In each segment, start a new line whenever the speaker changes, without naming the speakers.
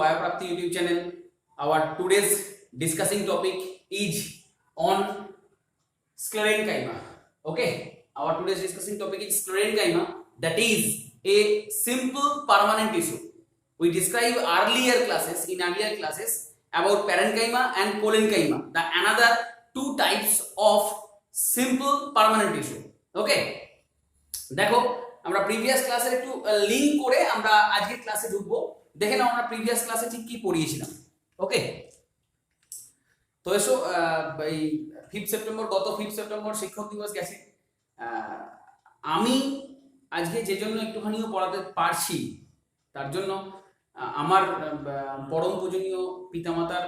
Bioprapti YouTube channel. Our today's discussing topic is on sclerenchyma. Okay, our today's discussing topic is sclerenchyma, that is a simple permanent tissue. We described earlier classes about parenchyma and collenchyma, the another two types of simple permanent tissue. Okay, দেখো আমরা previous ক্লাসের একটু link করে আমরা আজকের ক্লাসে ঢুকবো। দেখে নাও আমরা প্রিভিয়াস ক্লাসে ঠিক কি পড়িয়েছিলাম। ওকে, তো এসো এই 5 সেপ্টেম্বর, গত 5 সেপ্টেম্বর শিক্ষক দিবস গেছে। আমি আজকে যে জন্য একটুখানিও পড়াতে পারছি তার জন্য আমার পরম পূজনীয় পিতামাতার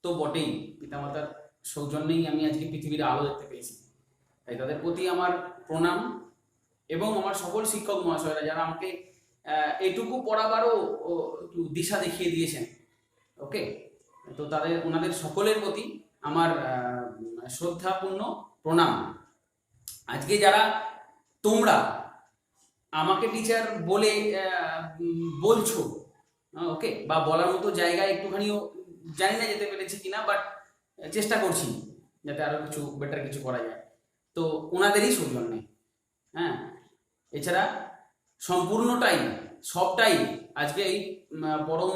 তো বটেই, পিতামাতার সৌজন্যেই আমি আজকে পৃথিবীর আলো দেখতে পেয়েছি। তাই তাদের প্রতি আমার প্রণাম এবং আমার সকল শিক্ষক মহাশয়রা যারা আমাকে এইটুকু পড়াবারও একটু দিশা দেখিয়ে দিয়েছেন। ওকে, তো ওনাদের সকলের প্রতি আমার শ্রদ্ধাপূর্ণ প্রণাম। আজকে যারা তোমরা আমাকে টিচার বলে বলছো, ওকে, বা বলার মতো জায়গায় একটুখানিও জানি না যেতে পেরেছি কিনা, বাট চেষ্টা করছি যাতে আরো কিছু বেটার কিছু করা যায়, তো ওনাদেরই সৌজন্যে। হ্যাঁ, এছাড়া সম্পূর্ণটাই সবটাই আজকে এই পরম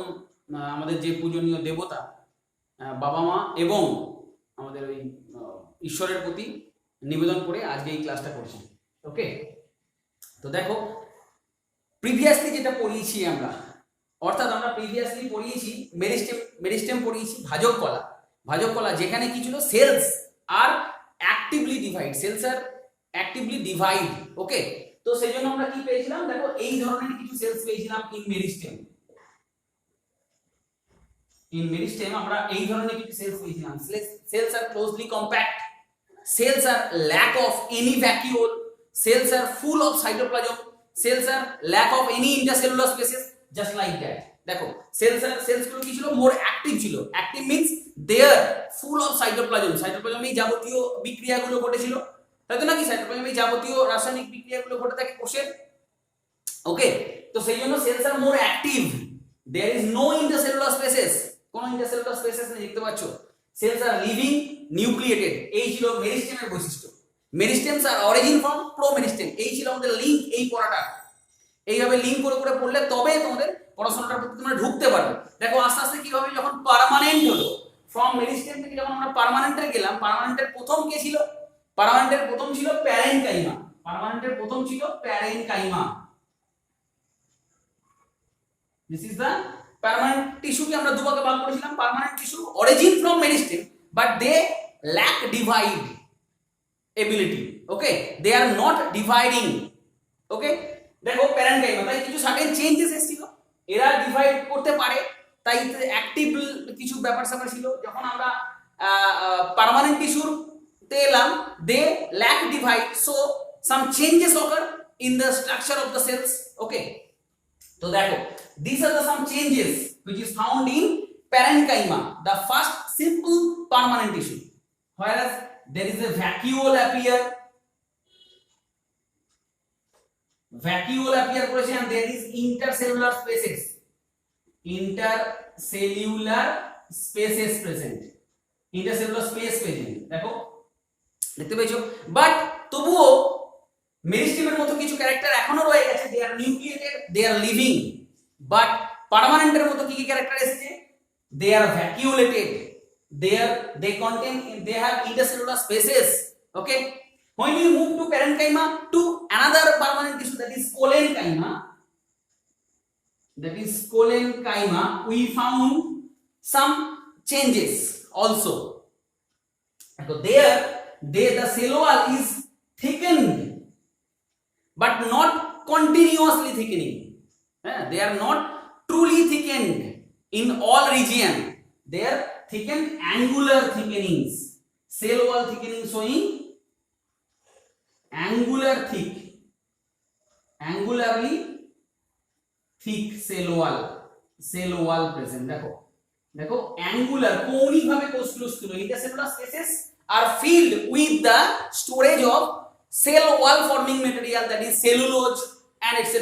আমাদের যে পূজনীয় দেবতা বাবা মা এবং আমাদের ওই ঈশ্বরের প্রতি নিবেদন করে আজকে এই ক্লাসটা করছি। ওকে, তো দেখো প্রিভিয়াসলি যেটা পড়িয়েছি আমরা, অর্থাৎ আমরা প্রিভিয়াসলি পড়িয়েছি মেরিস্টেম পড়িয়েছি ভাজক কলা, যেখানে কি ছিল সেলস আর অ্যাক্টিভলি ডিভাইড। ওকে, তো সেই জন্য আমরা কি পেয়েছিলাম, দেখো এই ধরনের কিছু সেলস পেয়েছিলাম ইন মেরিস্টেম আমরা এই ধরনের কিছু সেলস পেয়েছিলাম। Cells are closely compact, cells are lack of any vacuole, cells are full of cytoplasm, cells are lack of any intercellular spaces, just like that. দেখো সেলস গুলো কি ছিল, মোর অ্যাক্টিভ ছিল। Active means they are full of cytoplasm এই যাবতীয় বিক্রিয়াগুলো ঘটেছিল, তাই তো নাকি? সাইটোপ্লাজমে যাবতীয় রাসায়নিক বিক্রিয়াগুলো ঘটে থাকে কোষের। ওকে, তো সেই জন্য cells are more active, there is no intercellular spaces, কোন ইন্টারসেলুলার স্পেসেস নেই, দেখতে পাচ্ছ। সেলস আর লিভিং নিউক্লিয়েটেড, এই ছিল মেরিস্টেমের বৈশিষ্ট্য। মেরিস্টেমস আর অরিজিন ফ্রম প্রোমেরিস্টেম, এই ছিল আমাদের লিংক। এই পড়াটা এইভাবে লিংক করে করে পড়লে তবে তোমাদের পড়াশোনাটার প্রতি তোমরা ঢুকতে পারবে। দেখো আস্তে আস্তে কিভাবে যখন পার্মানেন্ট হলো, ফ্রম মেরিস্টেম থেকে যখন আমরা পার্মানেন্টে গেলাম, পার্মানেন্টের প্রথম কে ছিল? পার্মানেন্টের প্রথম ছিল parenchyma. This is the permanent tissue কে আমরা দুভাগে ভাগ করেছিলাম। Permanent tissue origin from meristem, but they lack divide ability. Okay, they are not dividing. Okay, দেখো প্যারেনকাইমা, তাই কিছু সার্টেন চেঞ্জেস এসেছিল, এরা ডিভাইড করতে পারে, তাই অ্যাক্টিভ কিছু ব্যাপার স্যাপার ছিল। যখন আমরা পার্মানেন্ট টিস্যুর এলাম, they lack divide, so some changes occur in the structure of the cells. Okay, so দেখো these are the some changes which is found in parenchyma, the first simple permanent tissue, whereas there is a vacuole করেছে, and there is intercellular spaces present, intercellular space present। দেখো দেখতে পেয়েছো, but তবুও মেরিস্টেমের মতো কিছু character এখনো রয়ে গেছে। They are nucleated, they are living. But পার্মানেন্টের মতো কি কি ক্যারেক্টার এসেছে? দে আর ভ্যাকিউলেটেড, they have intercellular spaces. Okay, when we move to parenchyma to another permanent tissue, that is collenchyma, we found some changes also. So the cell wall is thickened but not continuously thickening. They are not truly thickened in all region. They are thickened angular thickenings. Cell wall thickening showing angularly thick cell wall present. দেখো angular কৌণিক ভাবে কোষগুলো স্থির, intercellular spaces are filled with the storage of cell wall forming material, that is cellulose and etc,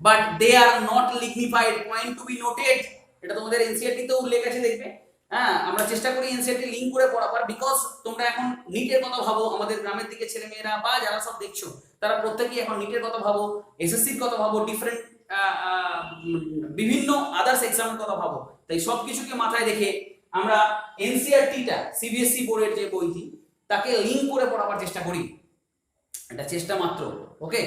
but they are not lignified. Point to be noted, এটা তোমাদের NCERT তেও উল্লেখ আছে দেখবে। হ্যাঁ, আমরা চেষ্টা করি এনসিইআরটি লিংক করে পড়াবার, বিকজ তোমরা এখন নিটের কথা ভাবো, আমাদের গ্রামের দিকে ছেলে মেয়েরা বা যারা সব দেখছো তারা প্রত্যেকেই এখন নিটের কথা ভাবো, এসএসসির কথা ভাবো, ডিফারেন্ট বিভিন্ন আদার্স এক্সামের কথা ভাবো। তাই সব কিছুকে মাথায় রেখে আমরা এনসিইআরটিটা সিবিএসসি বোর্ডের যে বইটি তাকে লিংক করে পড়াবার চেষ্টা করি, এটা চেষ্টা মাত্র। ওকে,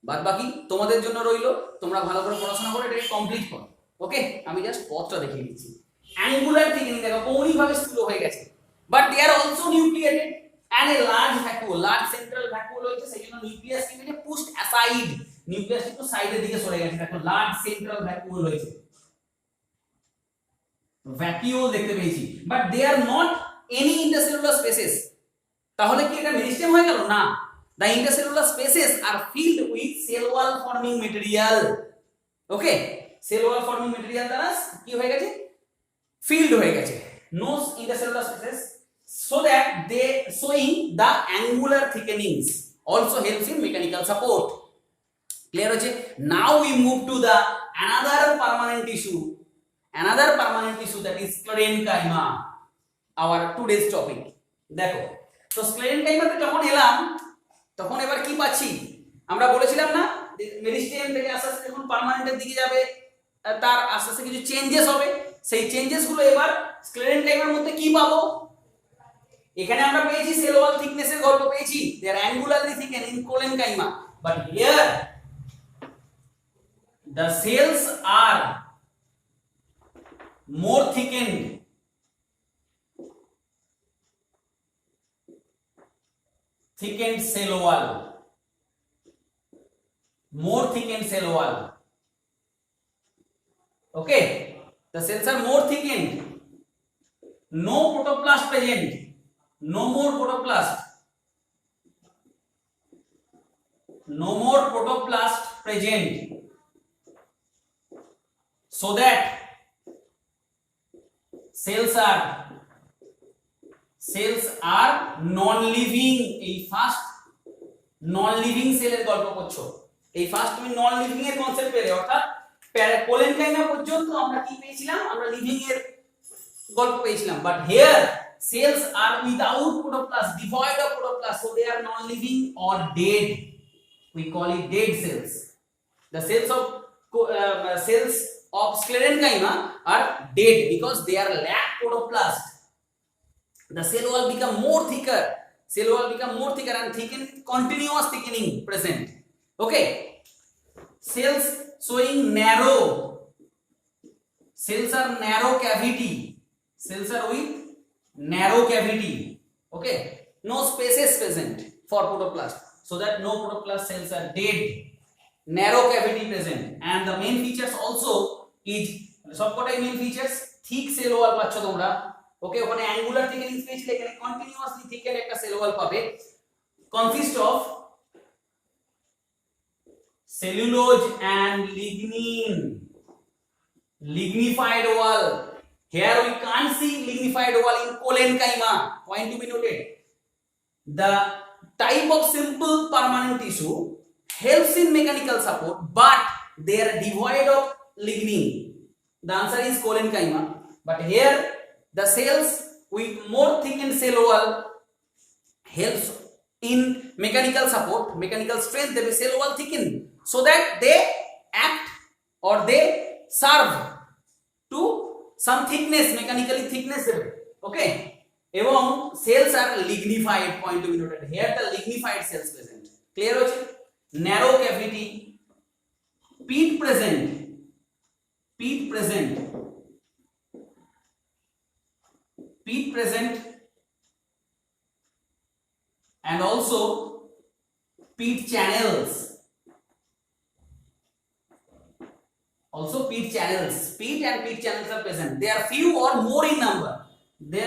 বাদ বাকি তোমাদের জন্য রইলো, তোমরা ভালো করে পড়াশোনা করে এটাকে কমপ্লিট করো। ওকে, আমি জাস্ট পথটা দেখিয়ে দিচ্ছি। অ্যাঙ্গুলার থিকনিং দেখো কৌণিকভাবে স্থূল হয়ে গেছে, but they are also nucleated and a large vacuole, large central vacuole হয়েছে, সেই জন্য নিউক্লিয়াস কি হয়েছে পুশড অ্যাসাইড, নিউক্লিয়াস একটু সাইডের দিকে সরে গেছে। দেখো লার্জ সেন্ট্রাল ভ্যাকুওল হয়েছে, ভ্যাকুওল দেখতে পেয়েছি, but they are not any intercellular spaces. তাহলে কি এটা মেরিস্টেম হয়ে গেল? না, the intercellular spaces are filled with cell wall forming material. Okay, cell wall forming material দ্বারা কি হয়ে গেছে? ফিল্ড হয়ে গেছে। No intercellular spaces, so that they showing the angular thickenings also helps in mechanical support. Clear হচ্ছে? Now we move to the another permanent tissue that is sclerenchyma, our today's topic. দেখো, তো স্ক্লেরেনকাইমাতে যখন এলাম তখন এবার কি পাচ্ছি? আমরা বলেছিলাম না মেরিস্টেম থেকে আস্তে আস্তে যখন পার্মানেন্টের দিকে যাবে তার আস্তে আস্তে কিছু চেঞ্জেস হবে, সেই চেঞ্জেস গুলো এবার স্ক্লেরেনকাইমার মধ্যে কি পাবো? এখানে আমরা পেয়েছি সেল ওয়াল থিকনেসের গল্প পেয়েছি, they are angularly thicken in sclerenchyma, but here the cells are more thickened, thickened cell wall, more thickened cell wall. Okay, the cells are more thickened, no protoplast present, no more protoplast, no more protoplast present, so that cells are non-living. এই first non-living সেলের গল্প করছো, এই first তুমি non-living এর concept পেলে, অর্থাৎ collenchyma পর্যন্ত আমরা কি পেয়েছিলাম? আমরা লিভিং এর গল্প পেয়েছিলাম, but here cells are without protoplast, devoid of protoplast, so they are non-living or dead. We call it dead cells. The cells of sclerenchyma are dead because they are lack protoplast. The cell wall become more thicker, and thicken, continuous thickening present. Okay, cells showing narrow, cells are narrow cavity, cells are with narrow cavity. Okay, no spaces present for protoplast, so that no protoplast cells are dead, narrow cavity present, and the main features also is সবকটাই main features thick cell wall পাচ্ছ তোমরা। Okay, ওখানে angular thickening পেয়েছিলে, এখানে continuously thicken একটা cell wall পাবে, consist of cellulose and lignified wall. Here we can't see lignified wall in colenchyma. Point to be noted. The type of simple permanent tissue helps in mechanical support, but they are devoid of lignin. The answer is colenchyma. But here the cells with more thickened cell wall helps in mechanical support, mechanical strength. They will cell wall thicken so that they act or they serve to some thickness, mechanically thickness. Okay, এবং cells are lignified. Point to be noted. Here the lignified cells present. Clear হচ্ছে? Narrow cavity, peat present, and also peat channels. Peat and peat channels are present. They are few or more in number. The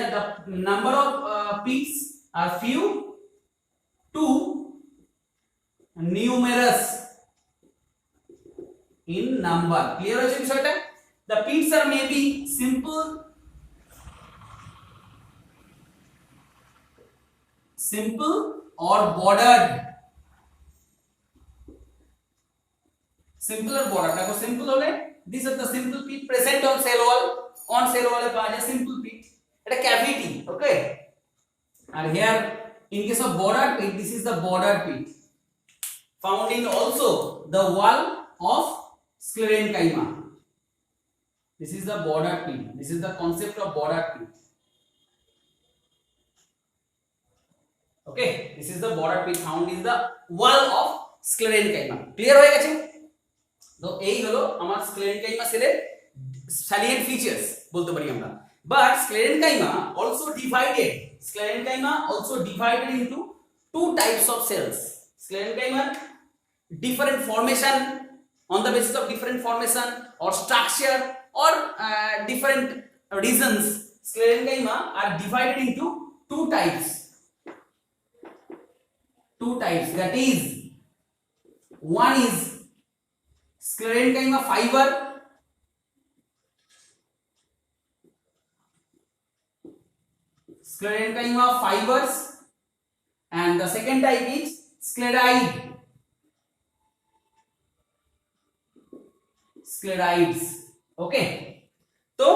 number of peats are few to numerous in number. Clear হচ্ছে বিষয়টা? The peats are maybe simple or bordered. Simple or bordered. দেখো simple হলে these are the simple peat present on cell wall. on cell wall এ পাওয়া যায় simple pit, এটা cavity, okay? And here in case of border pit, this is the border pit found in also the wall of sclerenchyma. This is the border pit. This is the concept of border pit. Okay, this is the border pit found in the wall of sclerenchyma. Clear হয়ে গেছে? তো এই হলো আমার sclerenchyma সেলের salient features বলতে পারি আমরা। But sclerenchyma also divided into two types of cells. Sclerenchyma different formation, on the basis of different formation or structure or different reasons, sclerenchyma are divided into two types. That is, one is sclerenchyma fiber, fibers, and the second type is sclerides. Okay, তো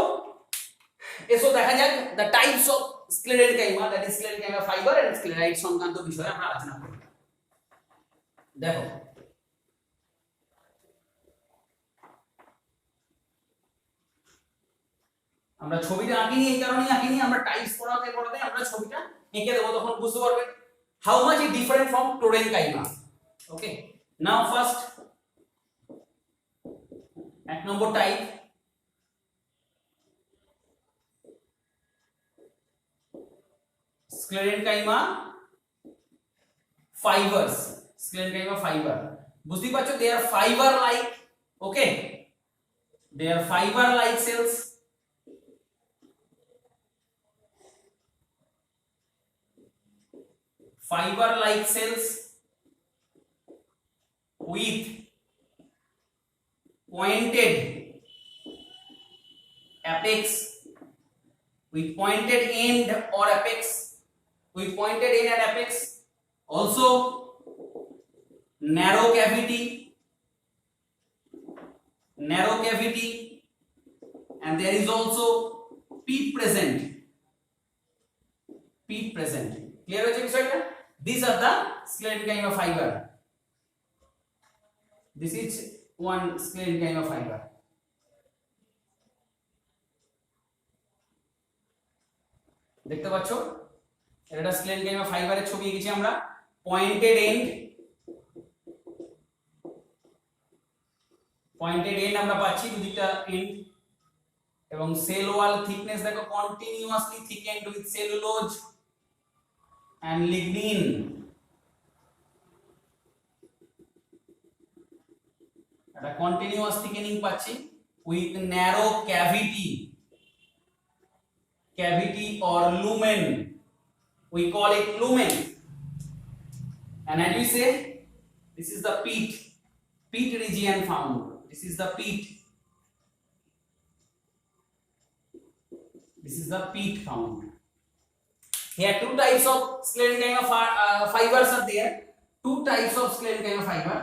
এসো দেখা যাক the types of sclerenchyma, that is sclerenchyma fiber and sclerides সংক্রান্ত বিষয়ে আমরা আলোচনা করব। দেখো আমরা ছবিটা আঁকিনি, এই কারণেই আঁকিনি, আমরা টাইপস পড়াতে আমরা ছবিটা এঁকে দেবো, তখন বুঝতে পারবে how much is different from sclerenchyma. Okay, now first এক নম্বর type sclerenchyma fibers. Sclerenchyma fiber, বুঝতেই পারছো, they are fiber like, okay, they are fiber like cells, fiber like cells with pointed apex, with pointed end or apex, with pointed end and apex, also narrow cavity, and there is also pit present. Clear হয়েছে বিষয়টা? These are the sclerenchyma fiber. This is one sclerenchyma fiber. দেখতে পাচ্ছো, এটা sclerenchyma ফাইবারের ছবি এঁকেছি আমরা। Pointed and আমরা পাচ্ছি দুদিকটা এন্ড, এবং সেল ওয়াল থিকনেস দেখো continuously thickened with cellulose and lignin. একটা কন্টিনিউয়াস থিকেনিং পাচ্ছি with narrow cavity or lumen, we call it lumen, and as we say, this is the pit region found. This is the pit found. Here two types of sclerenchyma fibers are there. Two types of sclerenchyma fiber,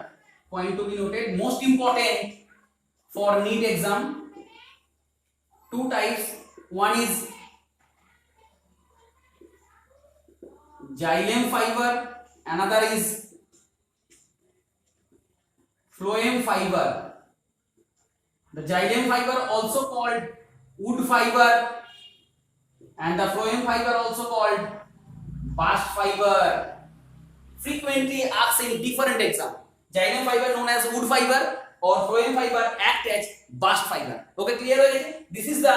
point to be noted, most important for NEET exam. Two types, one is xylem fiber, another is phloem fiber. The xylem fiber also called wood fiber, and the phloem fiber also called bast fiber. Frequently asked in different exam. Xylem fiber known as wood fiber or phloem fiber act as bast fiber. Okay, clear ho gache? This is the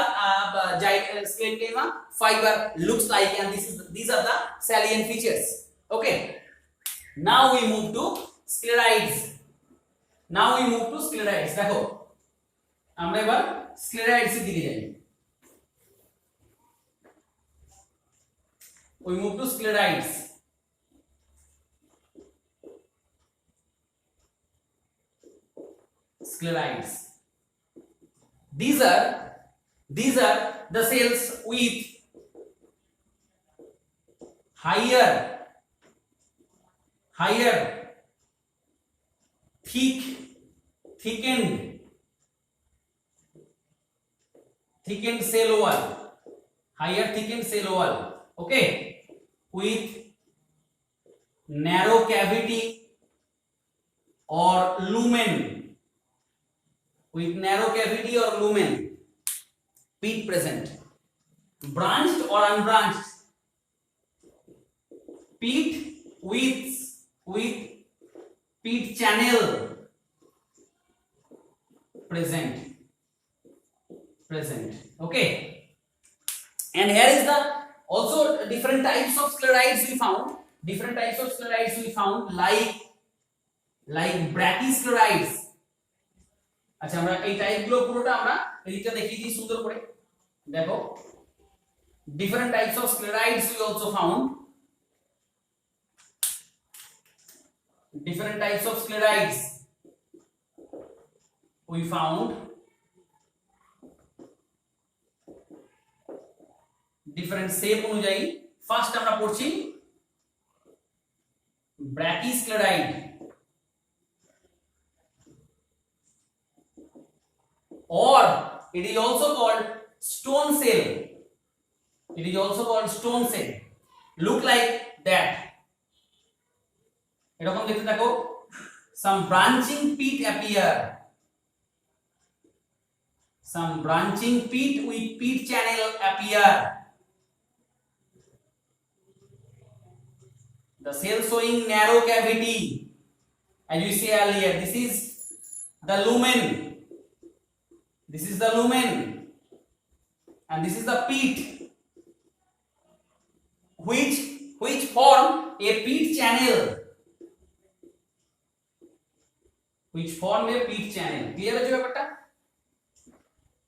sclerenchyma fiber looks like, and these are the salient features. Okay, now we move to sclerides. দেখো আমরা এবার sclerides এর দিকে যাই। We move to sclerides. These are the cells with higher thickened thickened cell wall, higher thickened cell wall, okay, with narrow cavity or lumen, with narrow cavity or lumen, pit present, branched or unbranched, pit with pit channel present, okay. And here is the also different types of sclerites we found, like brachysclerites. আচ্ছা আমরা এই টাইপগুলো পুরোটা আমরা এইটা দেখিয়ে দিই সুন্দর করে দেখো। Different types of sclerites we also found, different types of sclerites we found, different shape অনুযায়ী। ফার্স্ট আমরা পড়ছি brachysclerite, or it is also called stone cell, look like that, এরকম দেখতে থাকো। some branching pit with pit channel appear, the cell showing narrow cavity, as we say earlier, this is the lumen, and this is the pit, which form a pit channel, clear আছে ব্যাপারটা?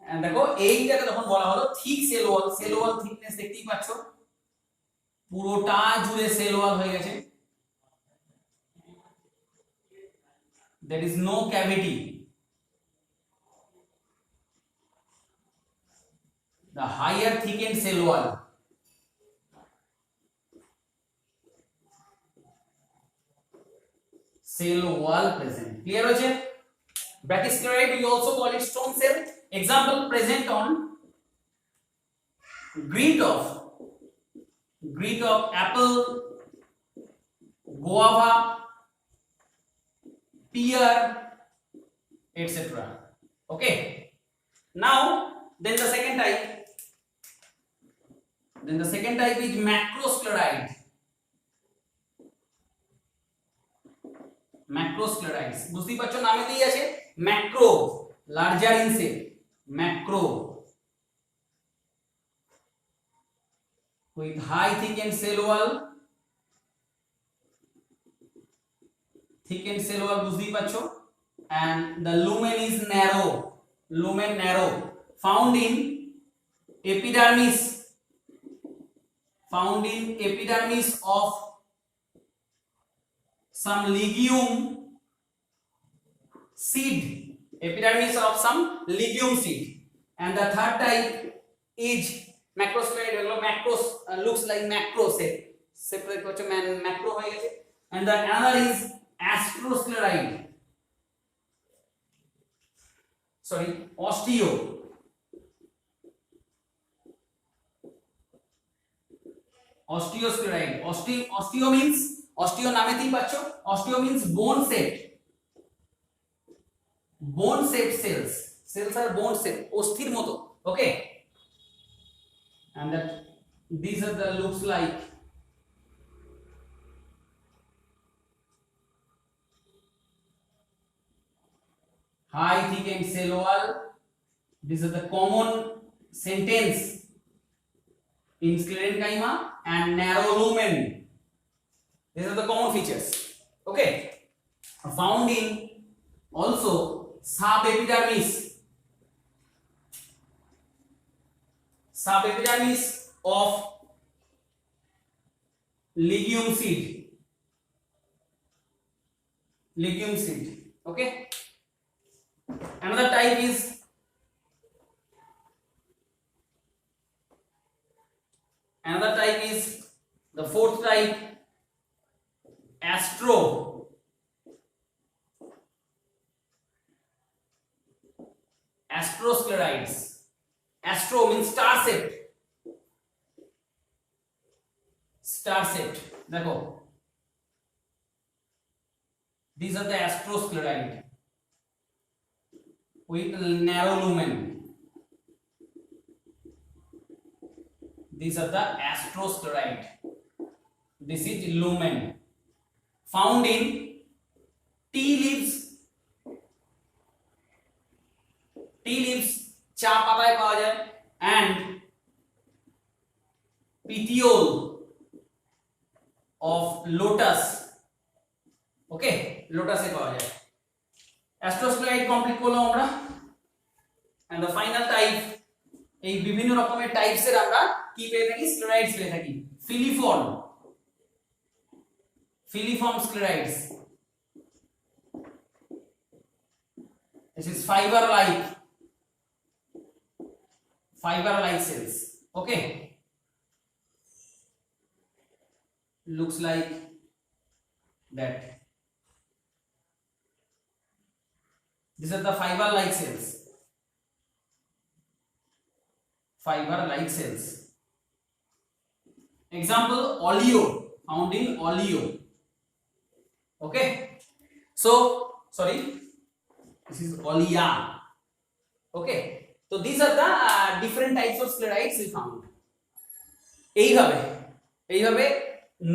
And দেখো এইটাকে যখন বলা হলো thick cell ওয়াল thickness দেখতেই পাচ্ছ, পুরোটা জুড়ে সেল ওয়াল হয়ে গেছে, there is no cavity, the higher thickened cell wall, present, clear হয়েছে? Brachysclerite we also call it stone cell, example present on grit of apple, guava, pear, etc. Okay, now then the second type is macrosclerite. Macrosclerites বুঝতেই পারছো নামেতেই আছে, macro larger in shape, macro with high thickened cell wall, বুঝতেই পারছো, and the lumen is narrow, found in epidermis of some legume seed, and the third type is macrosclerite, looks like macro shape, separate হচ্ছে macro হয়ে গেছে, and the another is astrosclerite, osteosclerite, osteo means osteo নামেতেই পাচ্ছো, osteo means bone shaped cells are bone shaped, অস্থির মতো, okay, and that these are the looks like high thickened cell wall. This is the common sentence in sclerenchyma, and narrow lumen. These are the common features, okay, found in also subepidermis of legume seed, okay. Another type is the fourth type, astrosclerites, astro means star shaped, star shaped দেখো, these are the astroscleride with narrow lumen. These are the astroscleride. This is lumen found in tea leaves. Tea leaves চা পাতায় পাওয়া যায় and petiole of lotus. ওকে, লোটাসে পাওয়া যায়। অ্যাস্ট্রোস্ক্লেরাইড complete করলাম আমরা। and the final type, এই বিভিন্ন রকমের টাইপস এর আমরা কি পেয়ে থাকি? স্ক্লেরাইডস পেয়ে থাকি। Filiform sclerites, this is fiber like cells. Okay, looks like that. These are the fiber like cells. Example, oleo, found in oleo. Okay, so sorry, this is olea. Okay, so these are the different types of sclerites we found. এইভাবে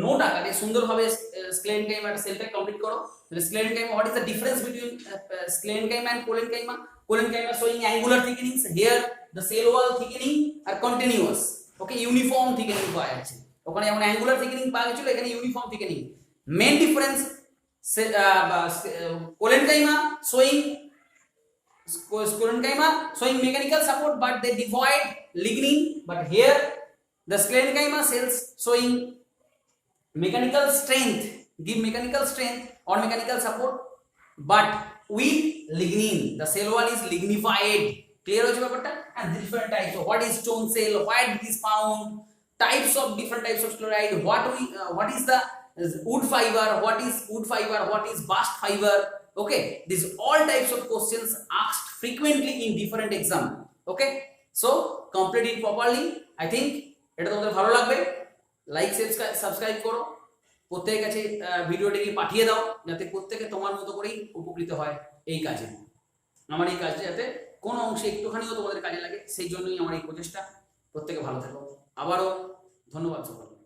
note আকারে সুন্দরভাবে sclerenchyma সেলটা complete করো। Sclerenchyma, what is the difference between sclerenchyma and collenchyma? Collenchyma showing angular thickenings, here the cell wall thickening are continuous. Okay, uniform thickening পাওয়া যাচ্ছে। ওখানে যেমন angular thickening পাওয়া গেছিল, এখানে uniform thickening. Main difference, collenchyma showing mechanical support but they devoid lignin, but here the sclerenchyma cells showing mechanical strength, give mechanical strength or mechanical support but with lignin. The cell wall is lignified. Clear হয়েছে ব্যাপারটা? And different types of what is stone cell, where it is found, types of different types of scleride, what is the wood fiber, what is bast fiber. Okay, these all types of questions asked frequently in different exam. Okay, so complete it properly. I think এটা তোমাদের ভালো লাগবে। Like subscribe করো, প্রত্যেকের কাছে ভিডিওটিকে পাঠিয়ে দাও যাতে প্রত্যেকে তোমার মতো করেই উপকৃত হয় এই কাজে। আমার এই কাজটা যাতে কোনো অংশে একটুখানিও তোমাদের কাজে লাগে, সেই জন্যই আমার এই প্রচেষ্টা। প্রত্যেকে ভালো থাকো। আবারও ধন্যবাদ সকলকে।